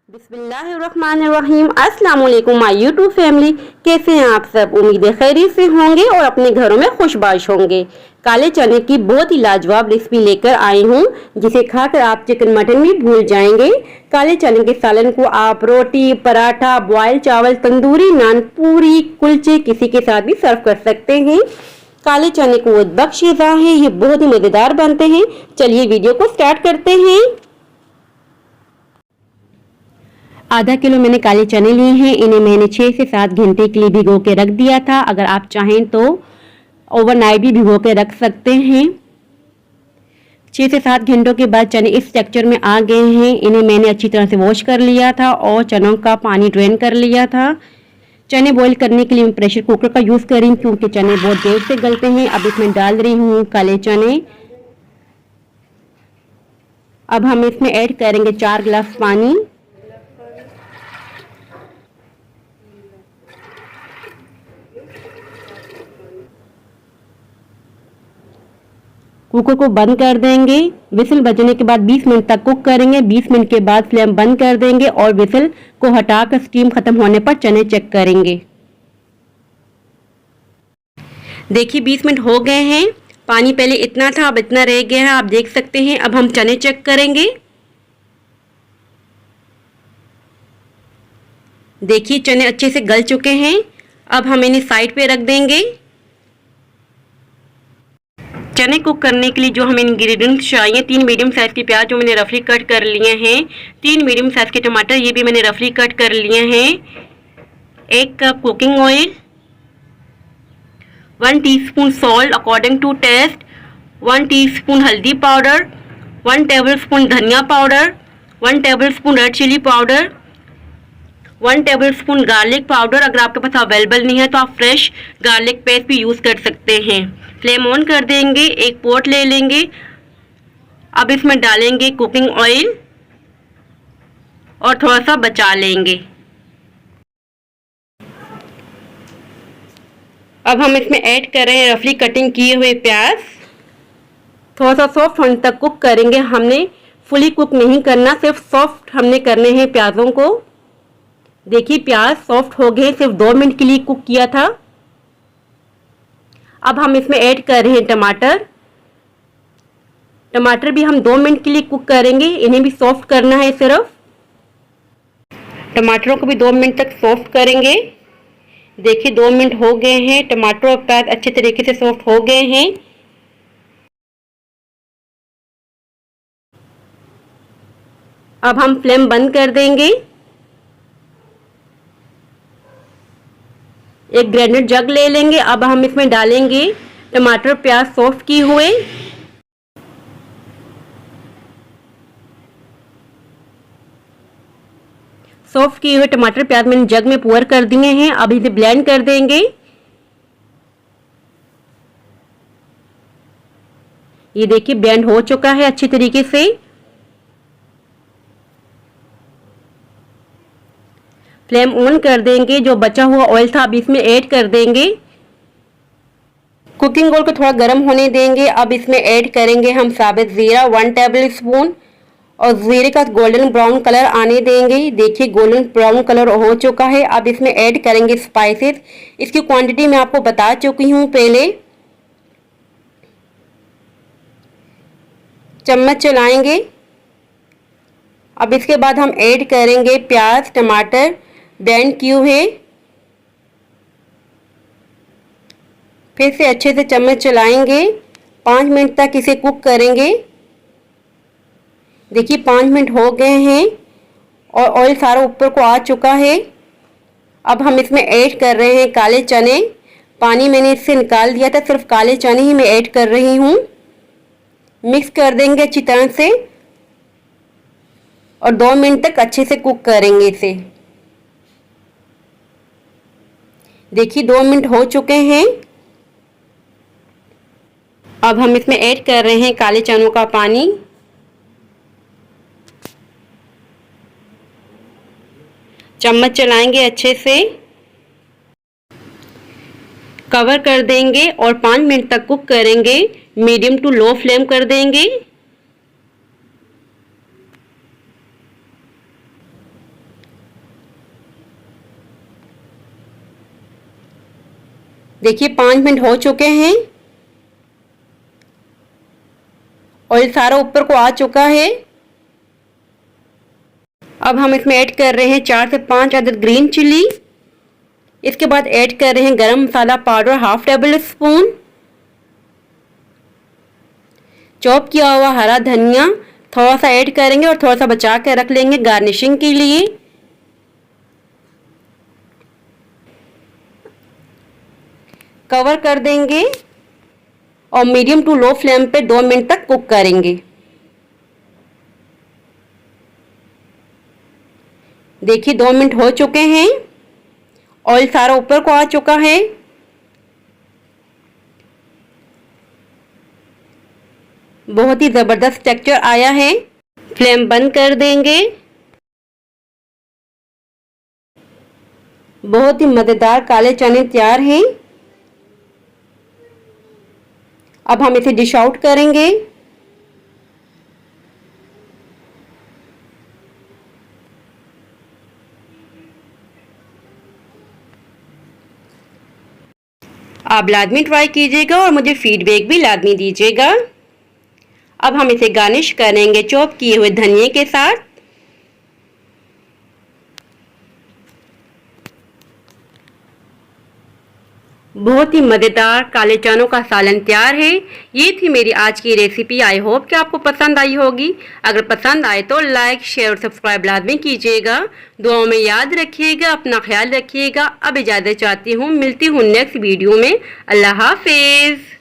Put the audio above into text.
बिस्मिल्लाहिर्रहमानिर्रहीम। अस्सलाम वालेकुम माय यूट्यूब फैमिली। कैसे हैं आप सब? उम्मीद है खैरियत से होंगे और अपने घरों में खुशबाश होंगे। काले चने की बहुत ही लाजवाब रेसिपी लेकर आई हूँ, जिसे खाकर आप चिकन मटन भी भूल जाएंगे। काले चने के सालन को आप रोटी, पराठा, बॉयल चावल, तंदूरी नान, पूरी, कुलचे किसी के साथ भी सर्व कर सकते हैं। काले चने को बख्शेजा है, ये बहुत ही मजेदार बनते हैं। चलिए वीडियो को स्टार्ट करते हैं। आधा किलो मैंने काले चने लिए हैं। इन्हें मैंने 6 से 7 घंटे के लिए भिगो के रख दिया था। अगर आप चाहें तो ओवरनाइट भी भिगो के रख सकते हैं। 6 से 7 घंटों के बाद चने इस टेक्सचर में आ गए हैं। इन्हें मैंने अच्छी तरह से वॉश कर लिया था और चनों का पानी ड्रेन कर लिया था। चने बॉईल करने के लिए मैं प्रेशर कुकर का यूज़ करी क्योंकि चने बहुत देर से गलते हैं। अब इसमें डाल रही हूँ काले चने। अब हम इसमें ऐड करेंगे 4 गिलास पानी। कुकर को बंद कर देंगे। विसल बजने के बाद 20 मिनट तक कुक करेंगे। 20 मिनट के बाद फ्लेम बंद कर देंगे और विसल को हटाकर स्टीम खत्म होने पर चने चेक करेंगे। देखिए 20 मिनट हो गए हैं। पानी पहले इतना था, अब इतना रह गया है, आप देख सकते हैं। अब हम चने चेक करेंगे। देखिए चने अच्छे से गल चुके हैं। अब हम इन्हें साइड पे रख देंगे। चने कुक करने के लिए जो हमें इंग्रेडिएंट्स चाहिए, 3 मीडियम साइज के प्याज जो मैंने रफली कट कर लिए हैं, 3 मीडियम साइज के टमाटर ये भी मैंने रफली कट कर लिए हैं, 1 cup cooking oil, 1 teaspoon salt according to taste, 1 teaspoon हल्दी पाउडर, 1 टेबलस्पून धनिया powder, 1 tablespoon red chilli powder, 1 tablespoon garlic powder. अगर आपके पास अवेलेबल नहीं है तो आप फ्रेश गार्लिक पेस्ट भी यूज़ कर सकते हैं। फ्लेम ऑन कर देंगे। एक पॉट ले लेंगे। अब इसमें डालेंगे कुकिंग ऑयल और थोड़ा सा बचा लेंगे। अब हम इसमें ऐड कर रहे हैं रफली कटिंग किए हुए प्याज। थोड़ा सा सॉफ्ट होने तक कुक करेंगे। हमने फुली कुक नहीं करना, सिर्फ सॉफ्ट हमने करने हैं प्याजों को। देखिए प्याज सॉफ्ट हो गए, सिर्फ 2 मिनट के लिए कुक किया था। अब हम इसमें ऐड कर रहे हैं टमाटर। टमाटर भी हम 2 मिनट के लिए कुक करेंगे, इन्हें भी सॉफ्ट करना है। सिर्फ टमाटरों को भी 2 मिनट तक सॉफ्ट करेंगे। देखिए 2 मिनट हो गए हैं, टमाटर और प्याज अच्छे तरीके से सॉफ्ट हो गए हैं। अब हम फ्लेम बंद कर देंगे। एक ग्राइंडर जग ले लेंगे। अब हम इसमें डालेंगे टमाटर प्याज सॉफ्ट किए हुए। सॉफ्ट किए हुए टमाटर प्याज मैंने जग में पुअर कर दिए हैं। अब इसे ब्लेंड कर देंगे। ये देखिए ब्लेंड हो चुका है अच्छी तरीके से। फ्लेम ऑन कर देंगे। जो बचा हुआ ऑयल था अब इसमें ऐड कर देंगे। कुकिंग ऑयल को थोड़ा गर्म होने देंगे। अब इसमें ऐड करेंगे हम साबित ज़ीरा 1 टेबल स्पून और ज़ीरे का गोल्डन ब्राउन कलर आने देंगे। देखिए गोल्डन ब्राउन कलर हो चुका है। अब इसमें ऐड करेंगे स्पाइसेस। इसकी क्वांटिटी मैं आपको बता चुकी हूँ पहले। चम्मच चलाएंगे। अब इसके बाद हम ऐड करेंगे प्याज टमाटर ब्लेंड किए हुए। फिर से अच्छे से चम्मच चलाएंगे। 5 मिनट तक इसे कुक करेंगे। देखिए 5 मिनट हो गए हैं और ऑयल सारा ऊपर को आ चुका है। अब हम इसमें ऐड कर रहे हैं काले चने। पानी मैंने इससे निकाल दिया था, सिर्फ काले चने ही मैं ऐड कर रही हूँ। मिक्स कर देंगे अच्छी तरह से और 2 मिनट तक अच्छे से कुक करेंगे इसे। देखिए 2 मिनट हो चुके हैं। अब हम इसमें ऐड कर रहे हैं काले चनों का पानी। चम्मच चलाएंगे अच्छे से, कवर कर देंगे और 5 मिनट तक कुक करेंगे। मीडियम टू लो फ्लेम कर देंगे। देखिए 5 मिनट हो चुके हैं। ऑयल सारा ऊपर को आ चुका है। अब हम इसमें ऐड कर रहे हैं 4 से 5 अदद ग्रीन चिली। इसके बाद ऐड कर रहे हैं गरम मसाला powder half tablespoon, chop किया हुआ हरा धनिया थोड़ा सा ऐड करेंगे और थोड़ा सा बचा कर रख लेंगे गार्निशिंग के लिए। कवर कर देंगे और मीडियम टू लो फ्लेम पे 2 मिनट तक कुक करेंगे। देखिए 2 मिनट हो चुके हैं। ऑयल सारा ऊपर को आ चुका है। बहुत ही ज़बरदस्त टेक्सचर आया है। फ्लेम बंद कर देंगे। बहुत ही मज़ेदार काले चने तैयार हैं। अब हम इसे डिश आउट करेंगे। आप लाजमी ट्राई कीजिएगा और मुझे फीडबैक भी लाजमी दीजिएगा। अब हम इसे गार्निश करेंगे चॉप किए हुए धनिए के साथ। बहुत ही मज़ेदार काले चनों का सालन तैयार है। ये थी मेरी आज की रेसिपी। आई होप कि आपको पसंद आई होगी। अगर पसंद आए तो लाइक शेयर और सब्सक्राइब लाजमी कीजिएगा। दुआओं में याद रखिएगा, अपना ख्याल रखिएगा। अब इजाज़त चाहती हूँ, मिलती हूँ नेक्स्ट वीडियो में। अल्लाह हाफिज़।